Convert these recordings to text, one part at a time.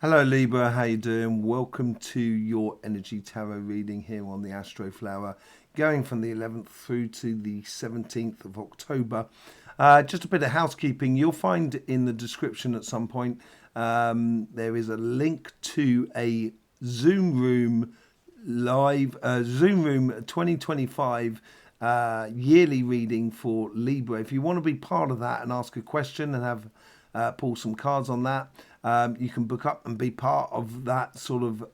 Hello Libra, how you doing? Welcome to your energy tarot reading here on the Astroflower, going from the 11th through to the 17th of October. Just a bit of housekeeping. You'll find in the description at some point there is a link to a Zoom room live Zoom room 2025 yearly reading for Libra. If you want to be part of that and ask a question and have pull some cards on that, you can book up and be part of that sort of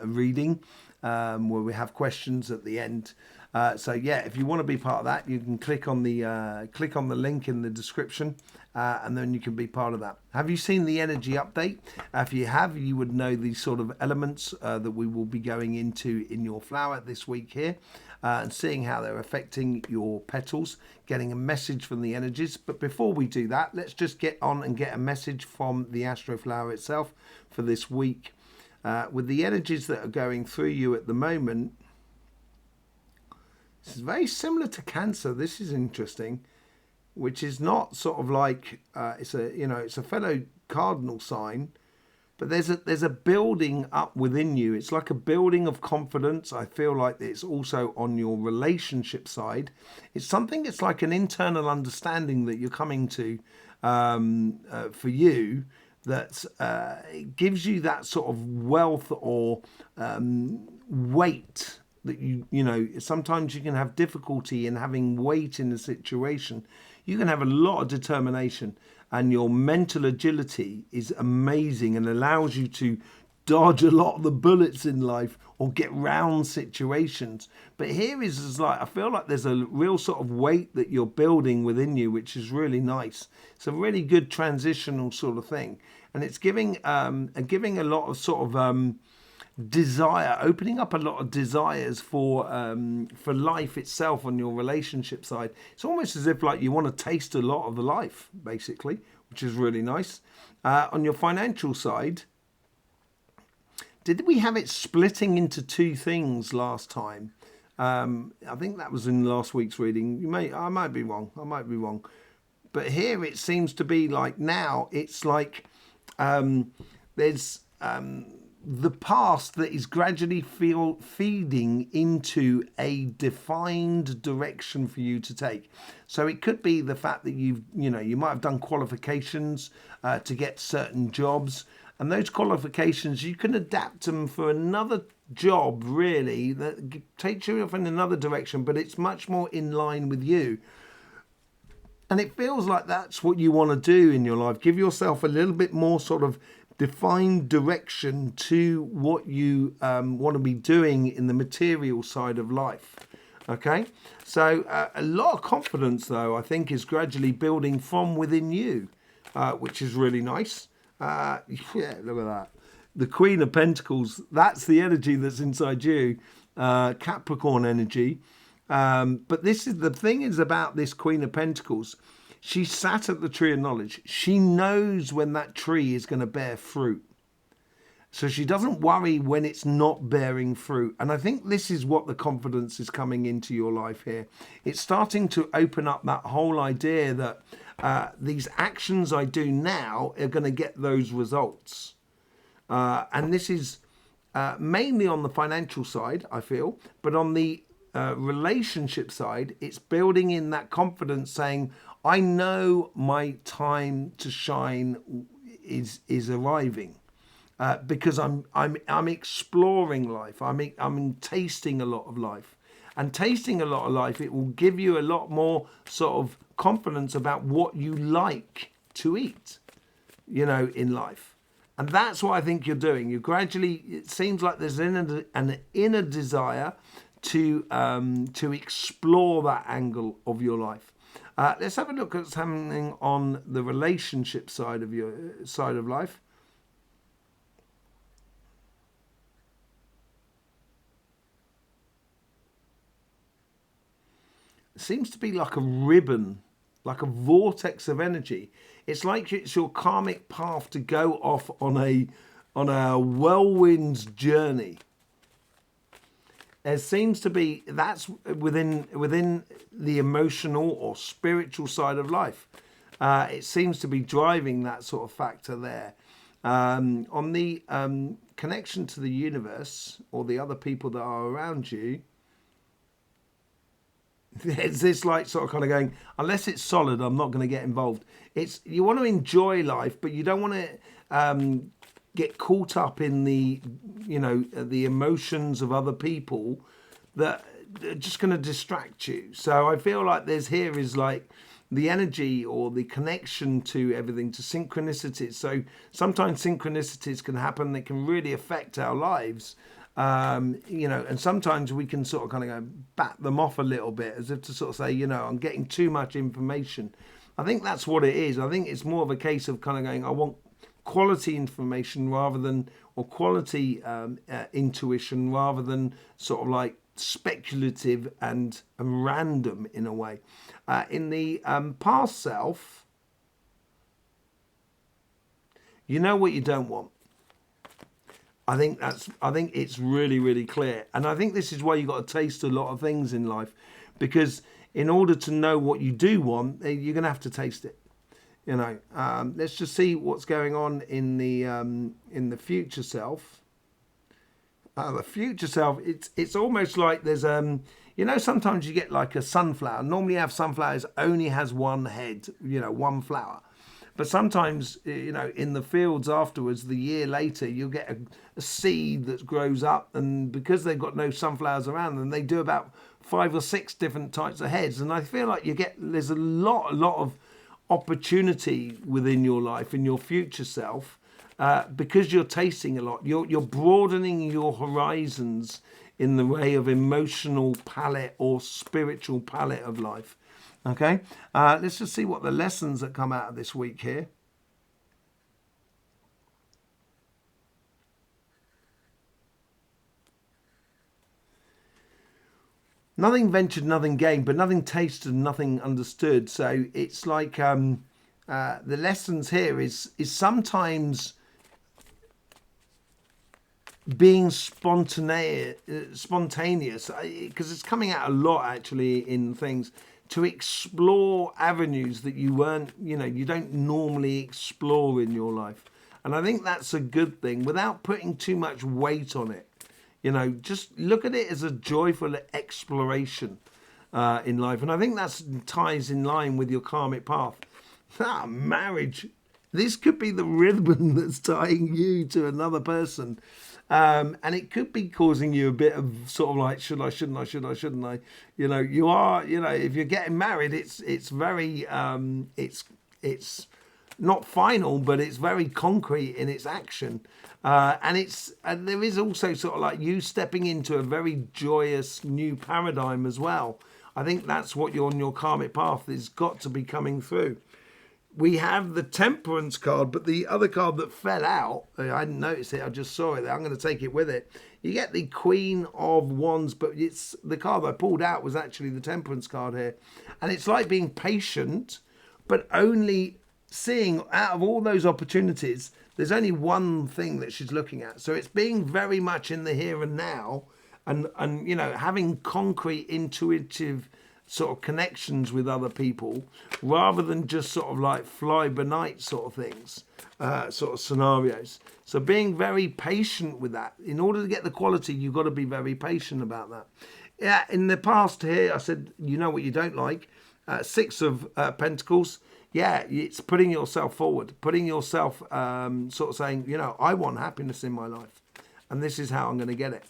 reading where we have questions at the end. So yeah, if you want to be part of that, you can click on the link in the description, and then you can be part of that. Have you seen the energy update? If you have, you would know the sort of elements that we will be going into in your flower this week here, and seeing how they're affecting your petals, getting a message from the energies. But before we do that, let's just get on and get a message from the Astroflower itself for this week. With the energies that are going through you at the moment, this is very similar to Cancer. This is interesting, which is not sort of like it's a fellow cardinal sign, but there's a building up within you. It's like a building of confidence. I feel like it's also on your relationship side. It's like an internal understanding that you're coming to for you, that it gives you that sort of wealth or weight that sometimes you can have difficulty in having weight in a situation. You can have a lot of determination, and your mental agility is amazing and allows you to dodge a lot of the bullets in life or get round situations. But here is like, I feel like there's a real sort of weight that you're building within you, which is really nice. It's a really good transitional sort of thing, and it's giving a lot of sort of desire, opening up a lot of desires for life itself on your relationship side. It's almost as if like you want to taste a lot of the life, basically, which is really nice. On your financial side, did we have it splitting into two things last time? I think that was in last week's reading. I might be wrong. But here it seems to be like, now it's like there's the past that is gradually feeding into a defined direction for you to take. So it could be the fact that you might have done qualifications to get certain jobs, and those qualifications you can adapt them for another job, really, that takes you off in another direction, but it's much more in line with you. And it feels like that's what you want to do in your life. Give yourself a little bit more sort of defined direction to what you want to be doing in the material side of life. Okay, so a lot of confidence, though, I think, is gradually building from within you, which is really nice. Yeah, look at that. The Queen of Pentacles, that's the energy that's inside you, Capricorn energy. But the thing is about this Queen of Pentacles. She sat at the tree of knowledge. She knows when that tree is going to bear fruit. So she doesn't worry when it's not bearing fruit. And I think this is what the confidence is coming into your life here. It's starting to open up that whole idea that these actions I do now are going to get those results. And this is mainly on the financial side, I feel. But on the relationship side, it's building in that confidence, saying, I know my time to shine is arriving, because I'm exploring life. I'm tasting a lot of life, and tasting a lot of life, it will give you a lot more sort of confidence about what you like to eat, in life. And that's what I think you're doing. You gradually, it seems like there's an inner desire to explore that angle of your life. Let's have a look at something on the relationship side of life. It seems to be like a ribbon, like a vortex of energy. It's like it's your karmic path to go off on a whirlwind journey. There seems to be, that's within the emotional or spiritual side of life. It seems to be driving that sort of factor there. On the connection to the universe or the other people that are around you, there's this like sort of kind of going, unless it's solid, I'm not going to get involved. It's, you want to enjoy life, but you don't want to get caught up in the, the emotions of other people that are just going to distract you. So I feel like here is like the energy or the connection to everything, to synchronicities. So sometimes synchronicities can happen that can really affect our lives. And sometimes we can sort of kind of go bat them off a little bit, as if to sort of say, I'm getting too much information. I think that's what it is. I think it's more of a case of kind of going, I want quality information rather than, or quality intuition rather than sort of like speculative and random in a way. In the past self, you know what you don't want. I think it's really, really clear. And I think this is why you've got to taste a lot of things in life, because in order to know what you do want, you're going to have to taste it. Let's just see what's going on in the future self. The future self, it's almost like there's sometimes you get like a sunflower. Normally you have sunflowers only has one head, one flower. But sometimes, in the fields afterwards, the year later, you'll get a seed that grows up, and because they've got no sunflowers around them, they do about 5 or 6 different types of heads. And I feel like there's a lot of opportunity within your life, in your future self, because you're tasting a lot. You're broadening your horizons in the way of emotional palette or spiritual palette of life. Okay, let's just see what the lessons that come out of this week here. Nothing ventured, nothing gained, but nothing tasted, nothing understood. So it's like the lessons here is sometimes being spontaneous, because it's coming out a lot actually in things, to explore avenues that you don't normally explore in your life. And I think that's a good thing, without putting too much weight on it. Just look at it as a joyful exploration in life. And I think that ties in line with your karmic path. Marriage. This could be the ribbon that's tying you to another person. And it could be causing you a bit of sort of like, should I, shouldn't I? You are, if you're getting married, it's very, it's not final, but it's very concrete in its action. And there is also sort of like you stepping into a very joyous new paradigm as well. I think that's what you're on your karmic path has got to be coming through. We have the Temperance card, but the other card that fell out, I didn't notice it, I just saw it there. I'm going to take it with it. You get the Queen of Wands, but it's the card I pulled out was actually the Temperance card here. And it's like being patient, but only seeing out of all those opportunities, there's only one thing that she's looking at. So it's being very much in the here and now and having concrete, intuitive sort of connections with other people rather than just sort of like fly by night sort of things, sort of scenarios. So being very patient with that. In order to get the quality, you've got to be very patient about that. Yeah, in the past here, I said, what you don't like. 6 of Pentacles. Yeah, it's putting yourself forward, putting yourself sort of saying, I want happiness in my life and this is how I'm going to get it.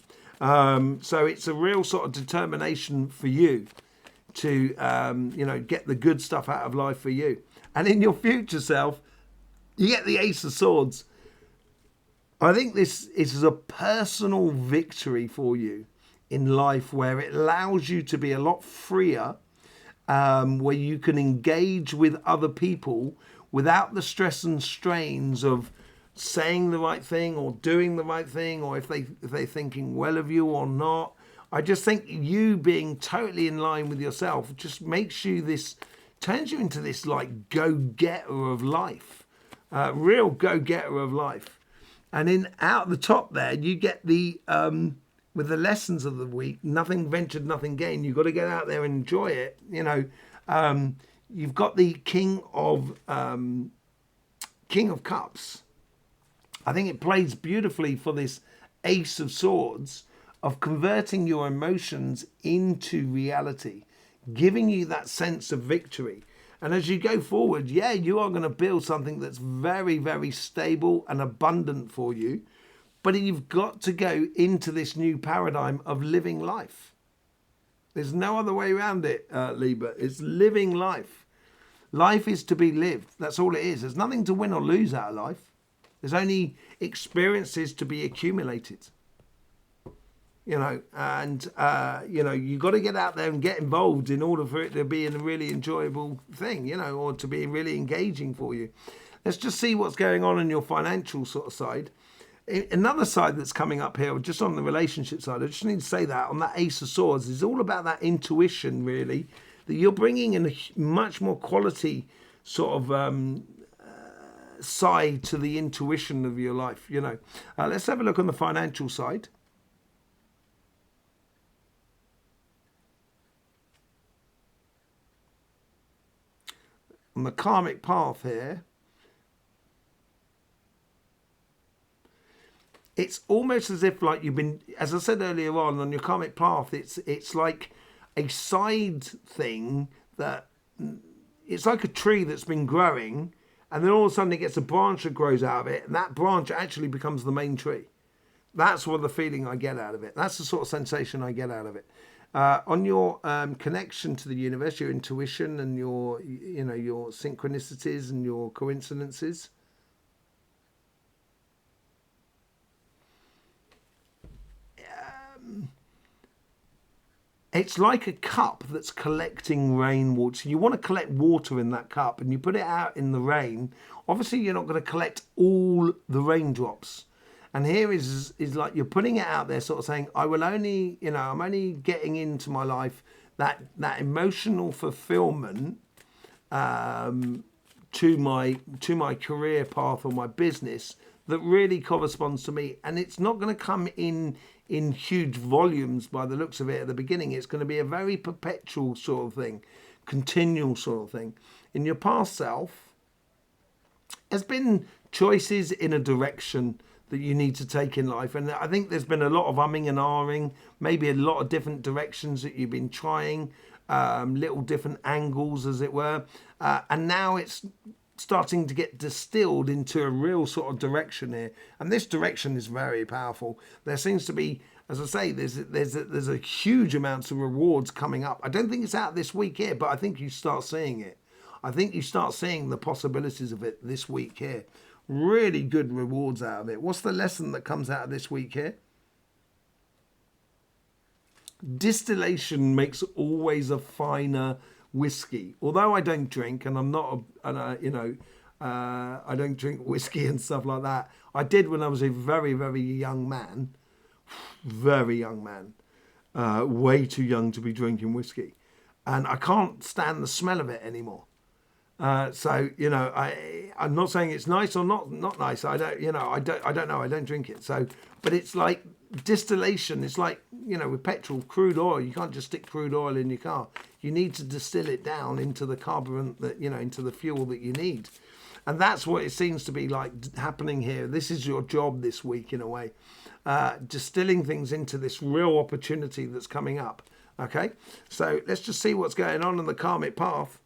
So it's a real sort of determination for you to get the good stuff out of life for you. And in your future self, you get the Ace of Swords. I think this is a personal victory for you in life, where it allows you to be a lot freer, where you can engage with other people without the stress and strains of saying the right thing or doing the right thing, or if they're thinking well of you or not. I just think you being totally in line with yourself just turns you into this like go-getter of life, real go-getter of life. And out the top there, you get the, with the lessons of the week, nothing ventured, nothing gained. You've got to get out there and enjoy it. You've got the King of Cups. I think it plays beautifully for this Ace of Swords of converting your emotions into reality, giving you that sense of victory. And as you go forward, yeah, you are going to build something that's very, very stable and abundant for you. But you've got to go into this new paradigm of living life. There's no other way around it, Libra. It's living life. Life is to be lived. That's all it is. There's nothing to win or lose out of life. There's only experiences to be accumulated. You know, and, you know, you've got to get out there and get involved in order for it to be a really enjoyable thing, you know, or to be really engaging for you. Let's just see what's going on your financial sort of side. Another side that's coming up here, just on the relationship side, I just need to say that on that Ace of Swords is all about that intuition, really, that you're bringing in a much more quality sort of side to the intuition of your life, you know. Let's have a look on the financial side. On the karmic path here, it's almost as if like you've been, as I said earlier on your karmic path, it's like a side thing that it's like a tree that's been growing, and then all of a sudden it gets a branch that grows out of it, and that branch actually becomes the main tree. That's what the feeling I get out of it. That's the sort of sensation I get out of it. On your connection to the universe, your intuition and your, you know, your synchronicities and your coincidences. It's like a cup that's collecting rainwater. So you want to collect water in that cup and you put it out in the rain. Obviously, you're not going to collect all the raindrops. And here is like you're putting it out there, sort of saying, I will only, you know, I'm only getting into my life that emotional fulfillment to my career path or my business that really corresponds to me. And it's not going to come in huge volumes by the looks of it at the beginning. It's going to be a very perpetual sort of thing, continual sort of thing. In your past self, there's been choices in a direction that you need to take in life. And I think there's been a lot of umming and ahhing, maybe a lot of different directions that you've been trying, little different angles, as it were. And now it's starting to get distilled into a real sort of direction here. And this direction is very powerful. There seems to be, as I say, there's a huge amounts of rewards coming up. I don't think it's out this week here, but I think you start seeing it. I think you start seeing the possibilities of it this week here. Really good rewards out of it. What's the lesson that comes out of this week here? Distillation makes always a finer whiskey. Although I don't drink, and I'm not, I don't drink whiskey and stuff like that. I did when I was a very, very young man. Very young man. Way too young to be drinking whiskey. And I can't stand the smell of it anymore. So, you know, I'm not saying it's nice or not nice. I don't know. I don't drink it. So, but it's like distillation. It's like, you know, with petrol, crude oil. You can't just stick crude oil in your car. You need to distill it down into the carburant that, you know, into the fuel that you need. And that's what it seems to be like happening here. This is your job this week in a way. Distilling things into this real opportunity that's coming up. Okay. So let's just see what's going on in the karmic path.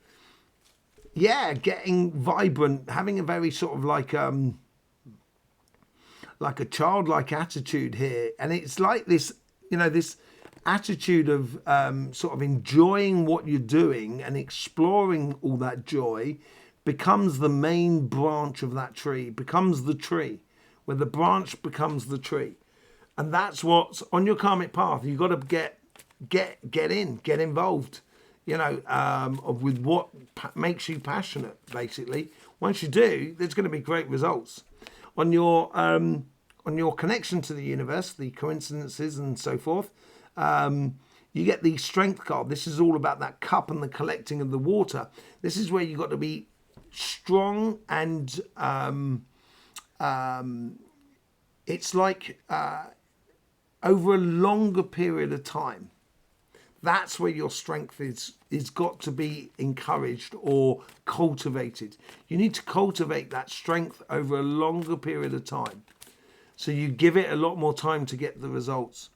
Yeah, getting vibrant, having a very sort of like a childlike attitude here. And it's like this, you know, this attitude of sort of enjoying what you're doing and exploring all that joy becomes the main branch of that tree, becomes the tree, where the branch becomes the tree. And that's what's on your karmic path. You've got to get involved. You know, with what makes you passionate, basically. Once you do, there's going to be great results. On your connection to the universe, the coincidences and so forth, you get the strength card. This is all about that cup and the collecting of the water. This is where you've got to be strong and it's like over a longer period of time. That's where your strength is got to be encouraged or cultivated. You need to cultivate that strength over a longer period of time. So you give it a lot more time to get the results.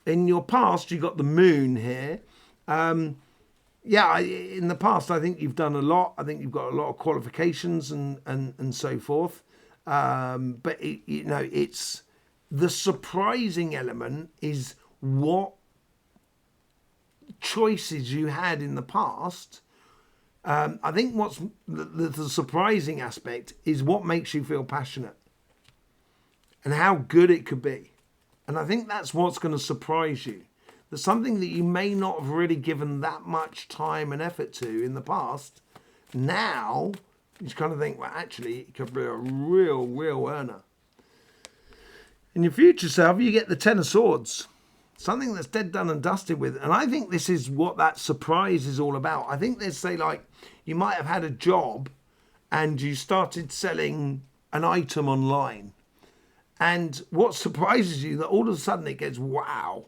In your past, you got the moon here. In the past, I think you've done a lot. I think you've got a lot of qualifications and so forth. But it's the surprising element is what choices you had in the past. I think what's the surprising aspect is what makes you feel passionate and how good it could be. And I think that's what's going to surprise you. There's something that you may not have really given that much time and effort to in the past. Now, you kind of think, well, actually, it could be a real earner. In your future self, you get the Ten of Swords. Something that's dead, done and dusted with. And I think this is what that surprise is all about. I think they say, like, you might have had a job and you started selling an item online. And what surprises you, that all of a sudden it gets, wow.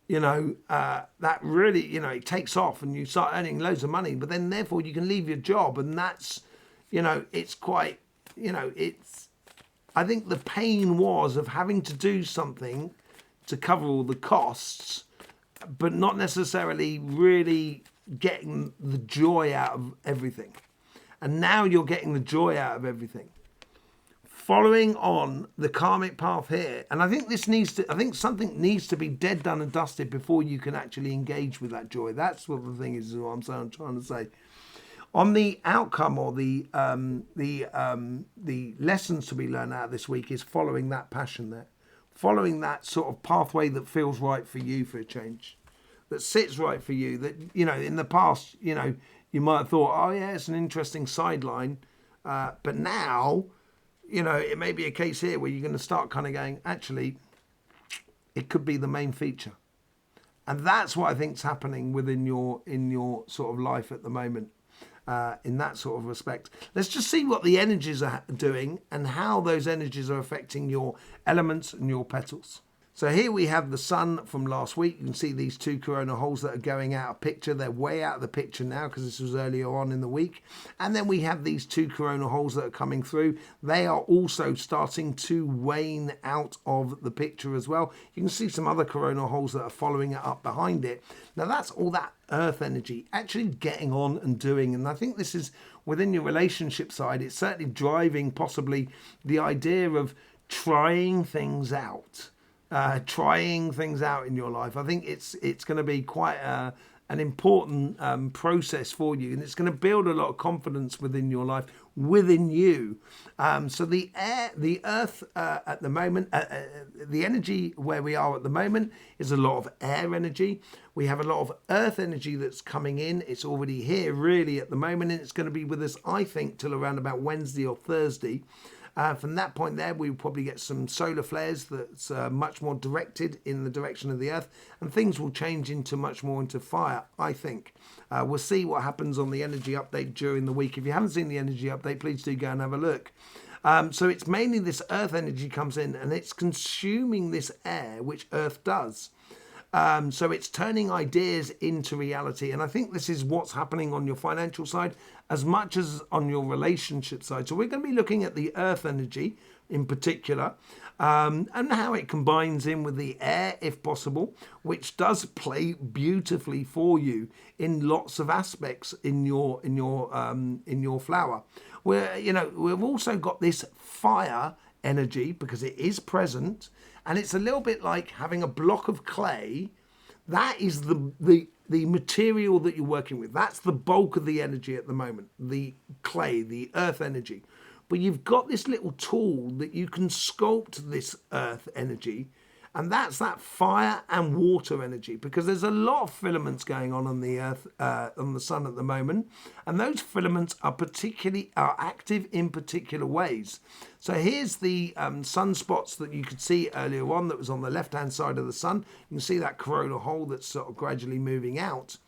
That really, it takes off and you start earning loads of money. But then, therefore, you can leave your job. And that's, it's quite, I think the pain was of having to do something to cover all the costs, but not necessarily really getting the joy out of everything. And now you're getting the joy out of everything. Following on the karmic path here, and I think something needs to be dead, done and dusted before you can actually engage with that joy. That's what the thing is what I'm trying to say. On the outcome or the lessons to be learned out this week is following that passion there. Following that sort of pathway that feels right for you for a change, that sits right for you, that, in the past, you might have thought, oh yeah, it's an interesting sideline. But now, it may be a case here where you're going to start kind of going, actually, it could be the main feature. And that's what I think is happening in your sort of life at the moment. In that sort of respect. Let's just see what the energies are doing and how those energies are affecting your elements and your petals. So here we have the sun from last week. You can see these two corona holes that are going out of picture. They're way out of the picture now because this was earlier on in the week. And then we have these two corona holes that are coming through. They are also starting to wane out of the picture as well. You can see some other corona holes that are following it up behind it. Now that's all that earth energy actually getting on and doing. And I think this is within your relationship side. It's certainly driving possibly the idea of trying things out. In your life. I think it's going to be quite an important process for you, and it's going to build a lot of confidence within your life, within you. So the earth at the moment, the energy where we are at the moment is a lot of air energy. We have a lot of earth energy that's coming in. It's already here really at the moment, and it's going to be with us, I think, till around about Wednesday or Thursday. From that point there, we'll probably get some solar flares that's much more directed in the direction of the earth, and things will change into much more into fire, I think. We'll see what happens on the energy update during the week. If you haven't seen the energy update, please do go and have a look. So it's mainly this earth energy comes in, and it's consuming this air, which earth does. So it's turning ideas into reality. And I think this is what's happening on your financial side as much as on your relationship side. So we're going to be looking at the earth energy in particular, and how it combines in with the air, if possible, which does play beautifully for you in lots of aspects in your flower. We've also got this fire energy because it is present. And it's a little bit like having a block of clay. That is the material that you're working with. That's the bulk of the energy at the moment, the clay, the earth energy. But you've got this little tool that you can sculpt this earth energy, and that's that fire and water energy, because there's a lot of filaments going on the earth, on the sun at the moment, and those filaments are active in particular ways. So here's the sunspots that you could see earlier on that was on the left-hand side of the sun. You can see that corona hole that's sort of gradually moving out.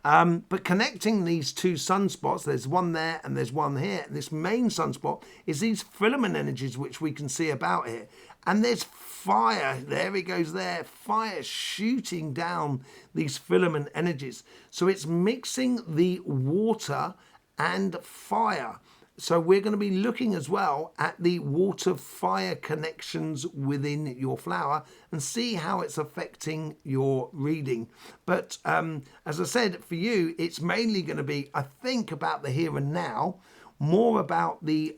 But connecting these two sunspots, there's one there and there's one here. This main sunspot is these filament energies which we can see about here. And there's fire, there it goes there, fire shooting down these filament energies. So it's mixing the water and fire. So we're going to be looking as well at the water-fire connections within your flower and see how it's affecting your reading. But as I said, for you, it's mainly going to be, I think, about the here and now, more about the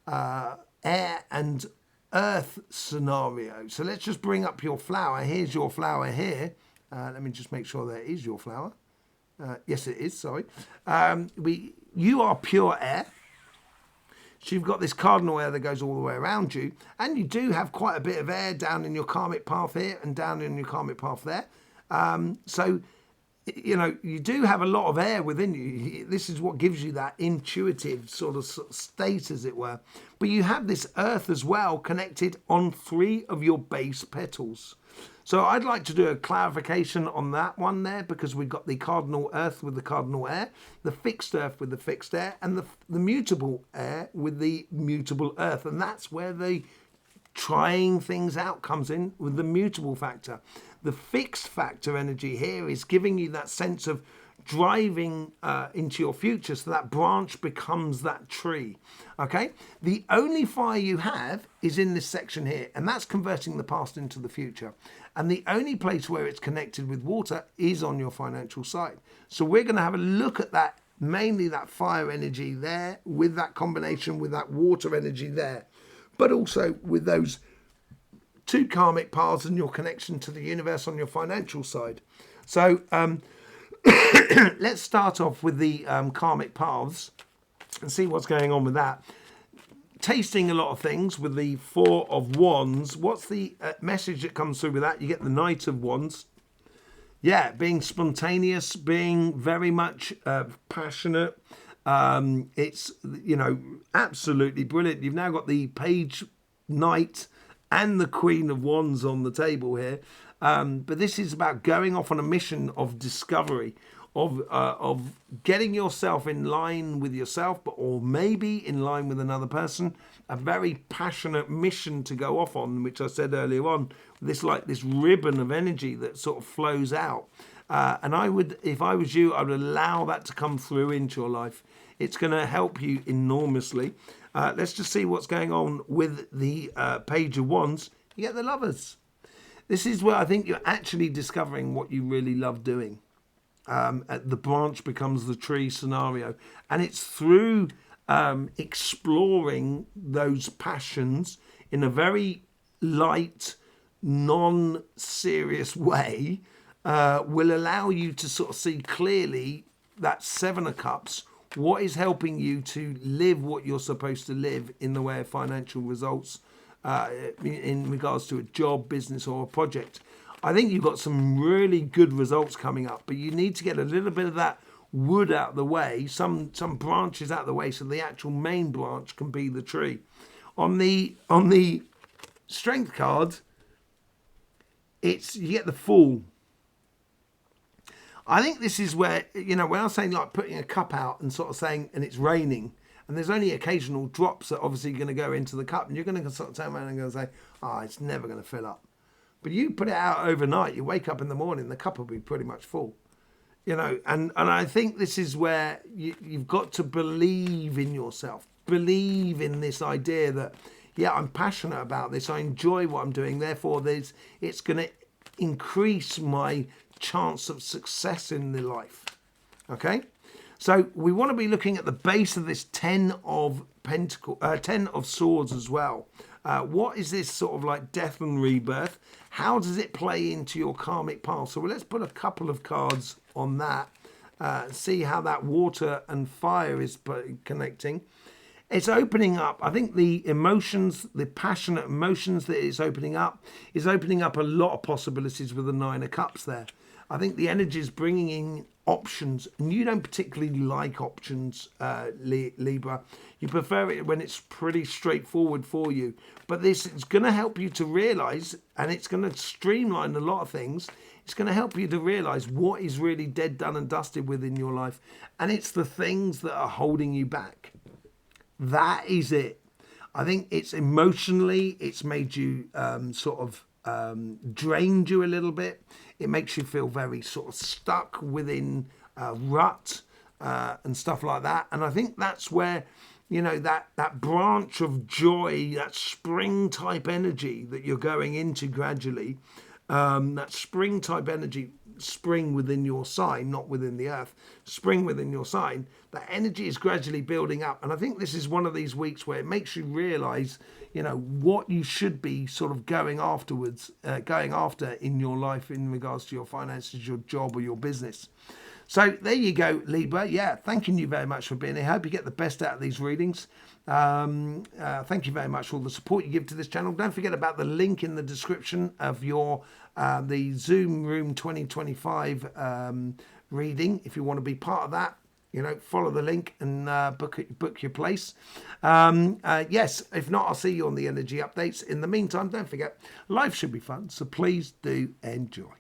air and earth scenario. So let's just bring up your flower. Here's your flower here. Let me just make sure that is your flower. Yes, it is, sorry. You are pure air. So you've got this cardinal air that goes all the way around you, and you do have quite a bit of air down in your karmic path here and down in your karmic path there. So, you know, you do have a lot of air within you. This is what gives you that intuitive sort of state, as it were. But you have this earth as well connected on 3 of your base petals. So I'd like to do a clarification on that one there, because we've got the cardinal earth with the cardinal air, the fixed earth with the fixed air, and the mutable air with the mutable earth. And that's where the trying things out comes in with the mutable factor. The fixed factor energy here is giving you that sense of driving into your future, so that branch becomes that tree. Okay, the only fire you have is in this section here, and that's converting the past into the future. And the only place where it's connected with water is on your financial side. So we're going to have a look at that, mainly that fire energy there, with that combination with that water energy there, but also with those 2 karmic paths and your connection to the universe on your financial side. So let's start off with the karmic paths and see what's going on with that. Tasting a lot of things with the 4 of Wands. What's the message that comes through with that? You get the Knight of Wands. Yeah, being spontaneous, being very much passionate. It's, you know, absolutely brilliant. You've now got the Page Knight and the Queen of Wands on the table here. But this is about going off on a mission of discovery, of getting yourself in line with yourself, or maybe in line with another person. A very passionate mission to go off on, which I said earlier on. This ribbon of energy that sort of flows out. And I would, if I was you, I would allow that to come through into your life. It's going to help you enormously. Let's just see what's going on with the Page of Wands. You get the Lovers. This is where I think you're actually discovering what you really love doing. The branch becomes the tree scenario. And it's through exploring those passions in a very light, non-serious way will allow you to sort of see clearly that 7 of Cups, what is helping you to live what you're supposed to live in the way of financial results, in regards to a job, business, or a project. I think you've got some really good results coming up, but you need to get a little bit of that wood out of the way, some branches out of the way, so the actual main branch can be the tree. On the Strength card, you get the Fool. I think this is where, you know, when I was saying like putting a cup out and sort of saying, and it's raining, and there's only occasional drops that obviously going to go into the cup, and you're going to sort of turn around and go and say, it's never going to fill up. But you put it out overnight, you wake up in the morning, the cup will be pretty much full. You know, and I think this is where you've got to believe in yourself, believe in this idea that, yeah, I'm passionate about this, I enjoy what I'm doing, therefore it's going to increase my chance of success in the life. Okay? So we want to be looking at the base of this 10 of Swords as well. What is this sort of like death and rebirth? How does it play into your karmic path? So let's put a couple of cards on that. See how that water and fire is connecting. It's opening up, I think the emotions, the passionate emotions that it's opening up is opening up a lot of possibilities with the 9 of Cups there. I think the energy is bringing in options, and you don't particularly like options, Libra. You prefer it when it's pretty straightforward for you. But this is going to help you to realise, and it's going to streamline a lot of things. It's going to help you to realise what is really dead, done and dusted within your life. And it's the things that are holding you back. That is it. I think it's emotionally, it's made you drained you a little bit. It makes you feel very sort of stuck within a rut and stuff like that. And I think that's where, you know, that branch of joy, that spring type energy that you're going into gradually, that spring type energy, spring within your sign, not within the earth, spring within your sign, that energy is gradually building up. And I think this is one of these weeks where it makes you realize, you know, what you should be sort of going after in your life in regards to your finances, your job or your business. So there you go, Libra. Yeah, thanking you very much for being here. I hope you get the best out of these readings. Thank you very much for all the support you give to this channel. Don't forget about the link in the description of your the Zoom Room 2025 reading. If you want to be part of that, you know, follow the link and book your place. Yes, if not, I'll see you on the energy updates. In the meantime, don't forget, life should be fun, so please do enjoy.